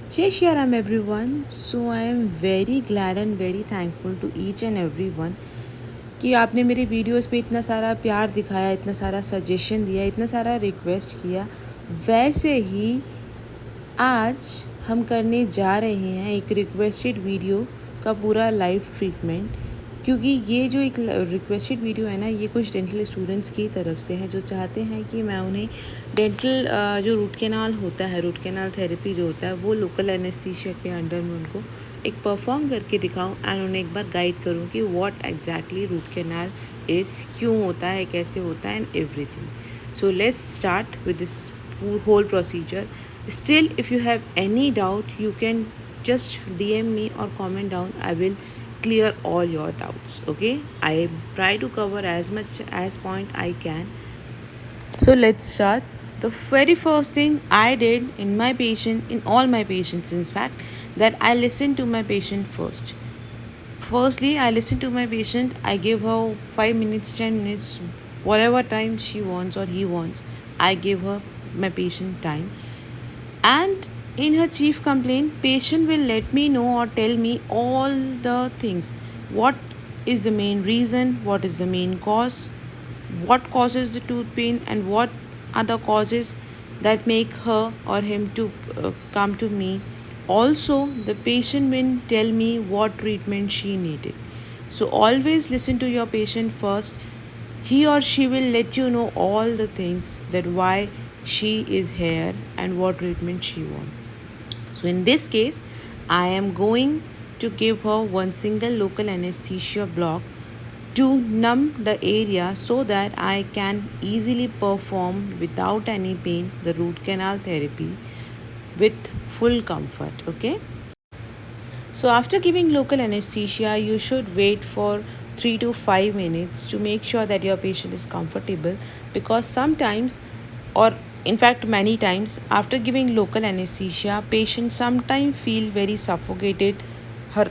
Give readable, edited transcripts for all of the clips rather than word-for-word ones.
Jai Shri Ram everyone. So I am very glad and very thankful to each and everyone कि आपने मेरे videos पे इतना सारा प्यार दिखाया, इतना सारा सजेशन दिया, इतना सारा रिक्वेस्ट किया। वैसे ही आज हम करने जा रहे हैं एक रिक्वेस्टेड वीडियो का पूरा लाइव ट्रीटमेंट, क्योंकि ये जो एक रिक्वेस्टेड वीडियो है ना, ये कुछ डेंटल स्टूडेंट्स की तरफ से है जो चाहते हैं कि मैं उन्हें डेंटल जो रूट कैनाल होता है, रूट कैनाल थेरेपी जो होता है, वो लोकल एनेस्थीसिया के अंडर में उनको एक परफॉर्म करके दिखाऊं एंड उन्हें एक बार गाइड करूं कि what exactly root canal is, क्यों होता है, कैसे होता है and everything. So let's start with this whole procedure. Still, if you have any doubt, you can just DM me or comment down. I will clear all your doubts. Okay, I try to cover as much as point I can. So let's start. The very first thing I did in my patient, in all my patients in fact, that I listened to my patient first. Firstly, I listen to my patient. I give her 5 minutes, 10 minutes, whatever time she wants or he wants. I give her my patient time. And in her chief complaint, patient will let me know or tell me all the things. What is the main reason? What is the main cause? What causes the tooth pain? And what are the causes that make her or him to come to me? Also, the patient will tell me what treatment she needed. So always listen to your patient first. He or she will let you know all the things, that why she is here and what treatment she wants. So in this case, I am going to give her one single local anesthesia block to numb the area so that I can easily perform without any pain the root canal therapy with full comfort. Okay. So after giving local anesthesia, you should wait for 3 to 5 minutes to make sure that your patient is comfortable, because sometimes, or in fact many times, after giving local anesthesia, patients sometimes feel very suffocated. Her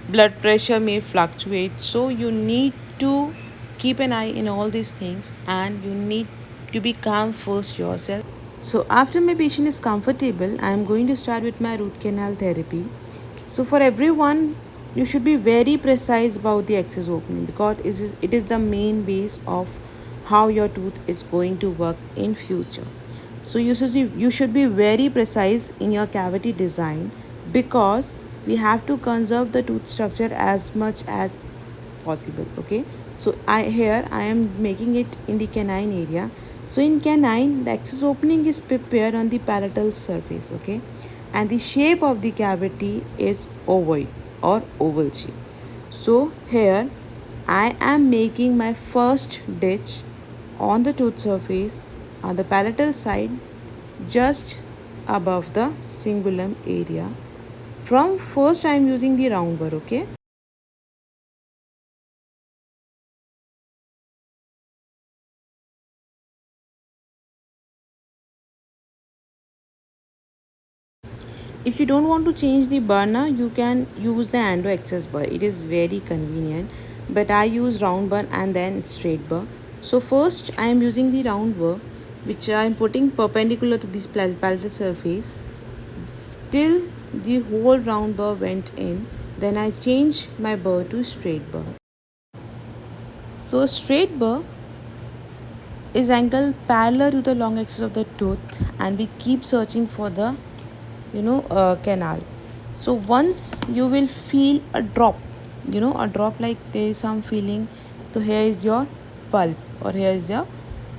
blood pressure may fluctuate, so you need to keep an eye in all these things and you need to be calm first yourself. So after my patient is comfortable, I am going to start with my root canal therapy. So for everyone, you should be very precise about the access opening, because it is the main base of how your tooth is going to work in future. So you should be very precise in your cavity design, because we have to conserve the tooth structure as much as possible. Okay, so I am making it in the canine area. So in canine, the access opening is prepared on the palatal surface. Okay, and the shape of the cavity is ovoid or oval shape. So here I am making my first ditch on the tooth surface on the palatal side, just above the cingulum area. From first I am using the round burr. Okay, if you don't want to change the burner, you can use the endo access burr. It is very convenient, but I use round burr and then straight burr. So first I am using the round burr, which I am putting perpendicular to this palatal surface till the whole round burr went in. Then I change my burr to straight burr. So straight burr is angled parallel to the long axis of the tooth, and we keep searching for the canal. So once you will feel a drop, a drop, like there is some feeling, so here is your pulp or here is your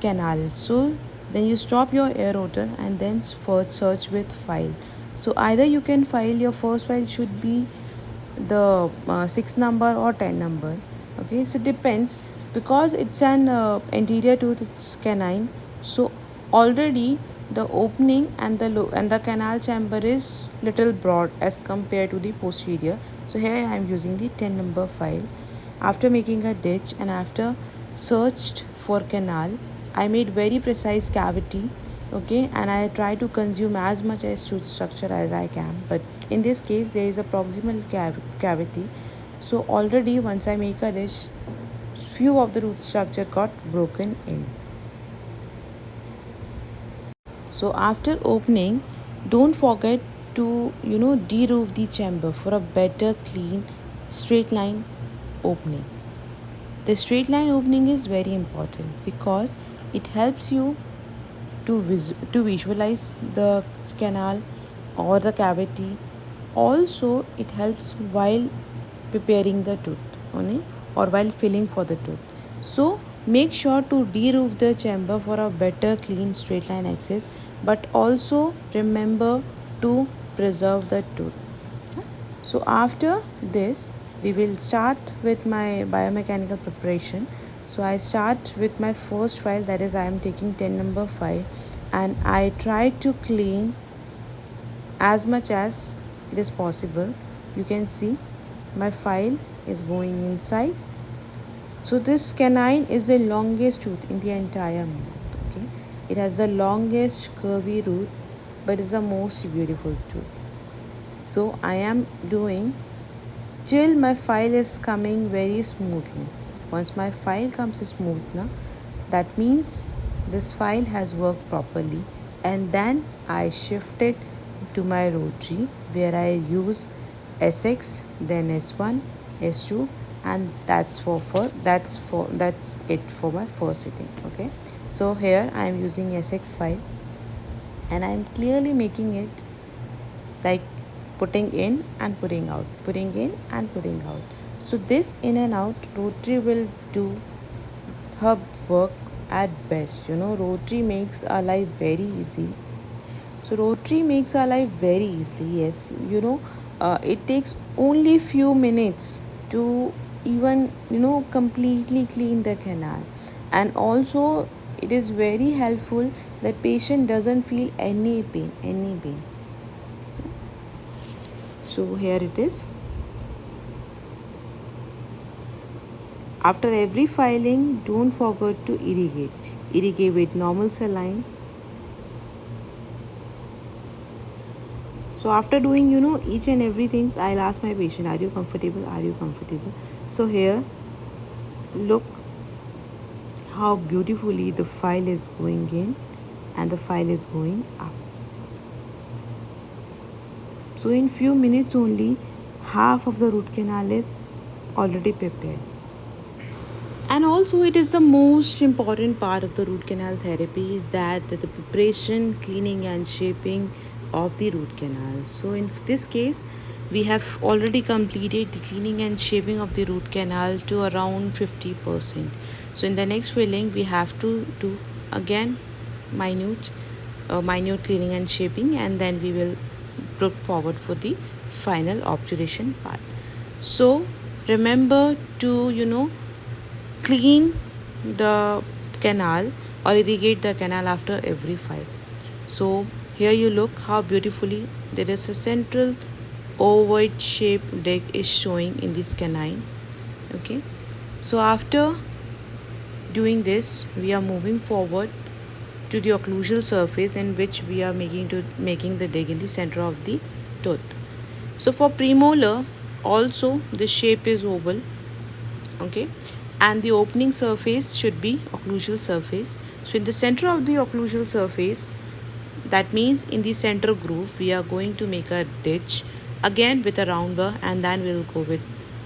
canal. So then you stop your air rotor and then first search with file. So either you can file, your first file should be the 6 number or 10 number. Okay, so depends, because it's an anterior tooth, it's canine. So already the opening and the canal chamber is little broad as compared to the posterior. So here I am using the 10 number file. After making a ditch and after searched for canal, I made very precise cavity. Okay, and I try to consume as much as tooth structure as I can, but in this case there is a proximal cavity. So already once I make a dish, few of the root structure got broken in. So after opening, don't forget to de-roof the chamber for a better clean straight line opening. The straight line opening is very important because it helps you to visualize the canal or the cavity. Also, it helps while preparing the tooth or while filling for the tooth. So make sure to de-roof the chamber for a better clean straight line access, but also remember to preserve the tooth. So after this, we will start with my biomechanical preparation. So I start with my first file, that is I am taking 10 number file, and I try to clean as much as it is possible. You can see my file is going inside. So this canine is the longest tooth in the entire mouth. Okay, it has the longest curvy root, but is the most beautiful tooth. So I am doing till my file is coming very smoothly. Once my file comes smooth now, that means this file has worked properly, and then I shift it to my rotary where I use SX, then S1, S2, and that's it for my first sitting. Okay, so here I am using SX file and I am clearly making it like putting in and putting out, putting in and putting out. So this in and out rotary will do her work at best. Rotary makes our life very easy. So rotary makes our life very easily. Yes, it takes only few minutes to even completely clean the canal, and also it is very helpful that patient doesn't feel any pain. So here it is. After every filing, don't forget to irrigate. Irrigate with normal saline. So after doing each and everything, I'll ask my patient, are you comfortable? Are you comfortable? So here, look how beautifully the file is going in and the file is going up. So in few minutes only, half of the root canal is already prepared. And also it is the most important part of the root canal therapy is that the preparation, cleaning and shaping of the root canal. So in this case, we have already completed the cleaning and shaping of the root canal to around 50%. So in the next filling, we have to do again minute cleaning and shaping, and then we will look forward for the final obturation part. So remember to clean the canal or irrigate the canal after every file. So here you look how beautifully there is a central ovoid shaped disc is showing in this canine. Okay, so after doing this, we are moving forward to the occlusal surface in which we are making the dig in the center of the tooth. So for premolar, also the shape is oval. Okay, and the opening surface should be occlusal surface. So in the center of the occlusal surface, that means in the center groove, we are going to make a ditch again with a round burr, and then we'll go with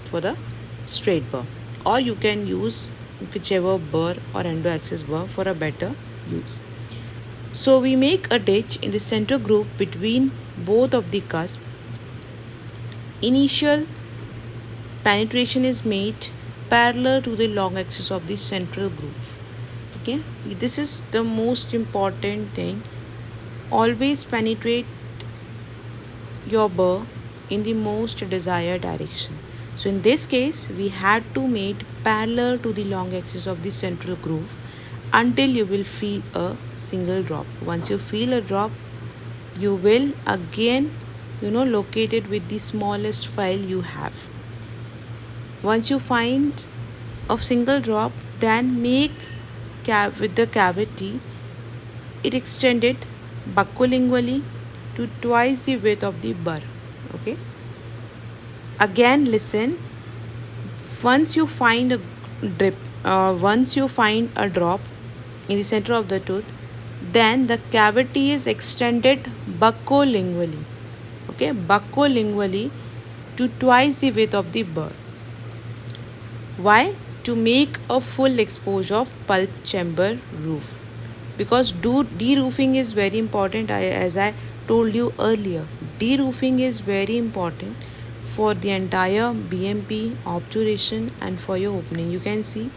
for the straight burr, or you can use whichever burr or endo axis burr for a better use. So we make a ditch in the center groove between both of the cusp. Initial penetration is made parallel to the long axis of the central groove. Okay, this is the most important thing. Always penetrate your burr in the most desired direction. So in this case, we had to make parallel to the long axis of the central groove until you will feel a single drop. Once you feel a drop, you will again locate it with the smallest file you have. Once you find a single drop, then make with the cavity it extended buccolingually to twice the width of the burr. Okay, again listen. Once you find a drop in the center of the tooth, then the cavity is extended buccolingually. okay, buccolingually to twice the width of the burr. Why? To make a full exposure of pulp chamber roof. Because de-roofing is very important, as I told you earlier. De-roofing is very important for the entire BMP obturation and for your opening. You can see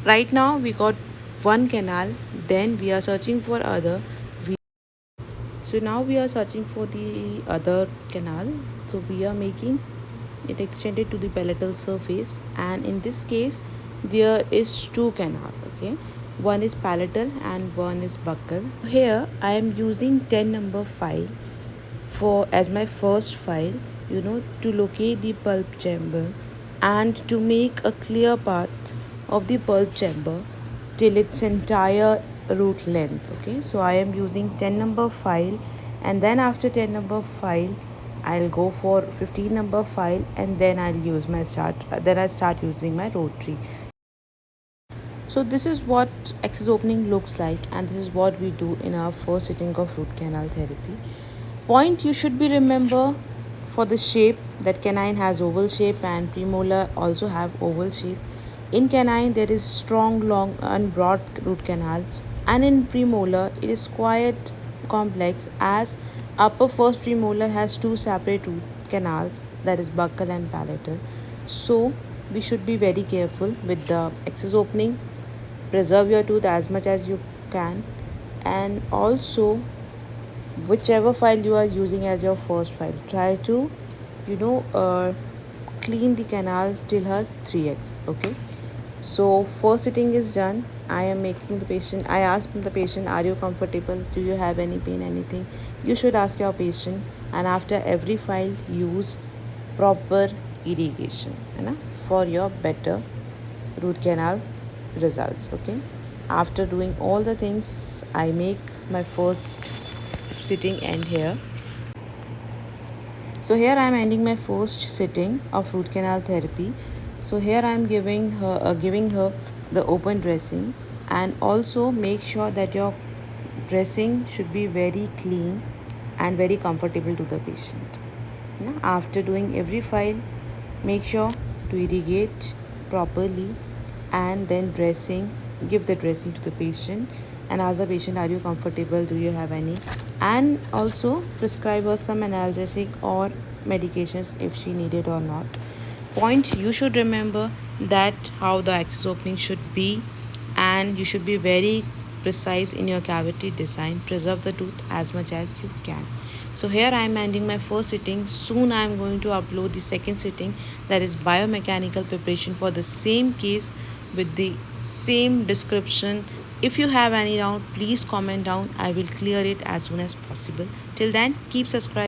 right now we got one canal, then we are searching for other. So now we are searching for the other canal. So we are making it extended to the palatal surface, and in this case there is two canal, okay, one is palatal and one is buccal. Here I am using 10 number file for as my first file, to locate the pulp chamber and to make a clear path of the pulp chamber till its entire root length. Okay, so I am using 10 number file, and then after 10 number file I'll go for 15 number file, and then I start using my rotary. So this is what access opening looks like, and this is what we do in our first sitting of root canal therapy. Point you should be remember for the shape that canine has oval shape and premolar also have oval shape. In canine there is strong, long and broad root canal, and in premolar it is quite complex, as upper first premolar has two separate root canals, that is buccal and palatal. So we should be very careful with the access opening. Preserve your tooth as much as you can, and also whichever file you are using as your first file, try to you know uh, clean the canal till has 3x. Okay, so first sitting is done. I ask the patient, are you comfortable, do you have any pain, anything? You should ask your patient. And after every file use proper irrigation, for your better root canal results. Okay, after doing all the things, I make my first sitting end here. So here I am ending my first sitting of root canal therapy. So here I am giving her the open dressing, and also make sure that your dressing should be very clean and very comfortable to the patient. After doing every file, make sure to irrigate properly, and then give the dressing to the patient, and ask the patient, are you comfortable, do you have any, and also prescribe her some analgesic or medications if she needed or not. Point you should remember that how the access opening should be, and you should be very precise in your cavity design. Preserve the tooth as much as you can. So here I am ending my first sitting. Soon I am going to upload the second sitting, that is biomechanical preparation for the same case with the same description. If you have any doubt, please comment down. I will clear it as soon as possible. Till then, keep subscribing.